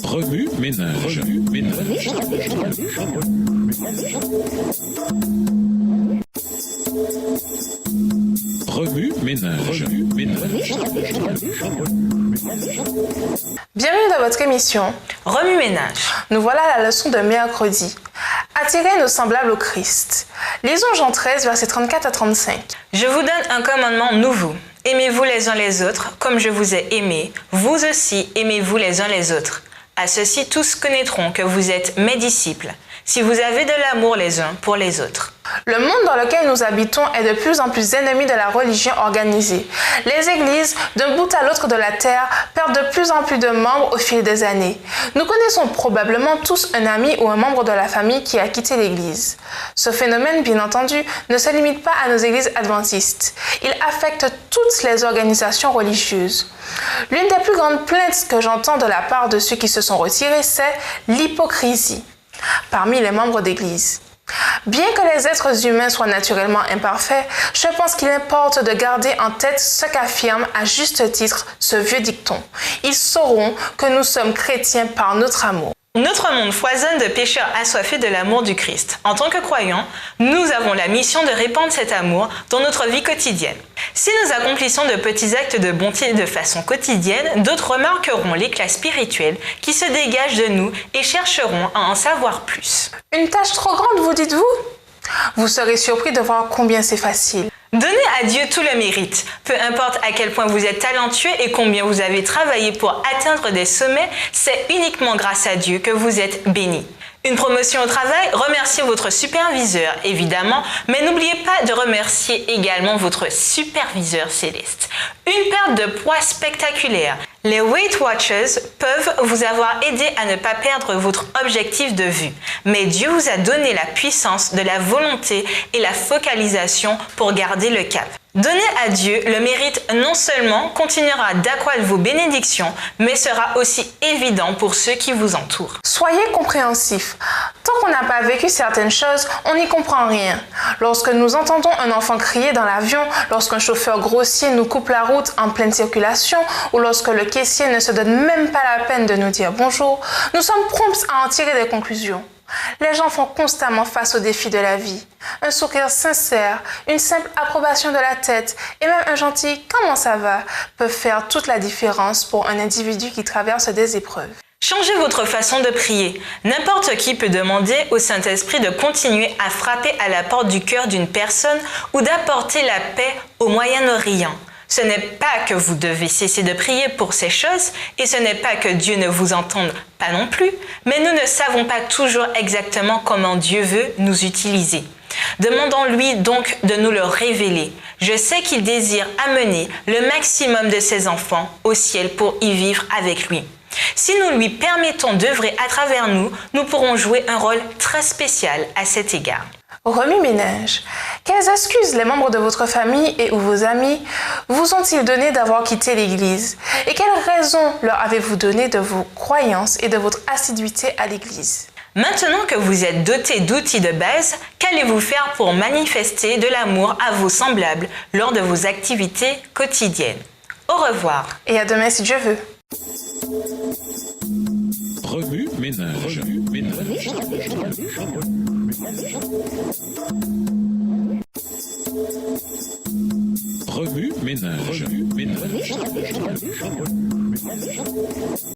Remue ménage. Remue ménage. Bienvenue dans votre émission Remue ménage. Nous voilà à la leçon de mercredi. Attirer nos semblables au Christ. Lisons Jean 13, versets 34 à 35. Je vous donne un commandement nouveau. Aimez-vous les uns les autres, comme je vous ai aimés. Vous aussi, aimez-vous les uns les autres. À ceci, tous connaîtront que vous êtes mes disciples, si vous avez de l'amour les uns pour les autres. Le monde dans lequel nous habitons est de plus en plus ennemi de la religion organisée. Les églises, d'un bout à l'autre de la terre, perdent de plus en plus de membres au fil des années. Nous connaissons probablement tous un ami ou un membre de la famille qui a quitté l'église. Ce phénomène, bien entendu, ne se limite pas à nos églises adventistes. Il affecte toutes les organisations religieuses. L'une des plus grandes plaintes que j'entends de la part de ceux qui se sont retirés, c'est l'hypocrisie parmi les membres d'église. Bien que les êtres humains soient naturellement imparfaits, je pense qu'il importe de garder en tête ce qu'affirme à juste titre ce vieux dicton. Ils sauront que nous sommes chrétiens par notre amour. Notre monde foisonne de pécheurs assoiffés de l'amour du Christ. En tant que croyants, nous avons la mission de répandre cet amour dans notre vie quotidienne. Si nous accomplissons de petits actes de bonté de façon quotidienne, d'autres remarqueront l'éclat spirituel qui se dégage de nous et chercheront à en savoir plus. Une tâche trop grande, vous dites-vous? Vous serez surpris de voir combien c'est facile. Donnez à Dieu tout le mérite. Peu importe à quel point vous êtes talentueux et combien vous avez travaillé pour atteindre des sommets, c'est uniquement grâce à Dieu que vous êtes bénis. Une promotion au travail, remerciez votre superviseur, évidemment, mais n'oubliez pas de remercier également votre superviseur céleste. Une perte de poids spectaculaire. Les Weight Watchers peuvent vous avoir aidé à ne pas perdre votre objectif de vue. Mais Dieu vous a donné la puissance de la volonté et la focalisation pour garder le cap. Donner à Dieu le mérite non seulement continuera d'accroître vos bénédictions, mais sera aussi évident pour ceux qui vous entourent. Soyez compréhensifs. Tant qu'on n'a pas vécu certaines choses, on n'y comprend rien. Lorsque nous entendons un enfant crier dans l'avion, lorsqu'un chauffeur grossier nous coupe la route en pleine circulation, ou lorsque le caissier ne se donne même pas la peine de nous dire bonjour, nous sommes prompts à en tirer des conclusions. Les gens font constamment face aux défis de la vie. Un sourire sincère, une simple approbation de la tête et même un gentil « comment ça va ?» peuvent faire toute la différence pour un individu qui traverse des épreuves. Changez votre façon de prier. N'importe qui peut demander au Saint-Esprit de continuer à frapper à la porte du cœur d'une personne ou d'apporter la paix au Moyen-Orient. Ce n'est pas que vous devez cesser de prier pour ces choses et ce n'est pas que Dieu ne vous entende pas non plus, mais nous ne savons pas toujours exactement comment Dieu veut nous utiliser. Demandons-lui donc de nous le révéler. Je sais qu'il désire amener le maximum de ses enfants au ciel pour y vivre avec lui. Si nous lui permettons d'œuvrer à travers nous, nous pourrons jouer un rôle très spécial à cet égard. Remue-ménage. Quelles excuses les membres de votre famille et ou vos amis vous ont-ils donné d'avoir quitté l'Église? Et quelles raisons leur avez-vous donné de vos croyances et de votre assiduité à l'Église? Maintenant que vous êtes doté d'outils de base, qu'allez-vous faire pour manifester de l'amour à vos semblables lors de vos activités quotidiennes? Au revoir. Et à demain si Dieu veut. Remue ménage. Remue ménage.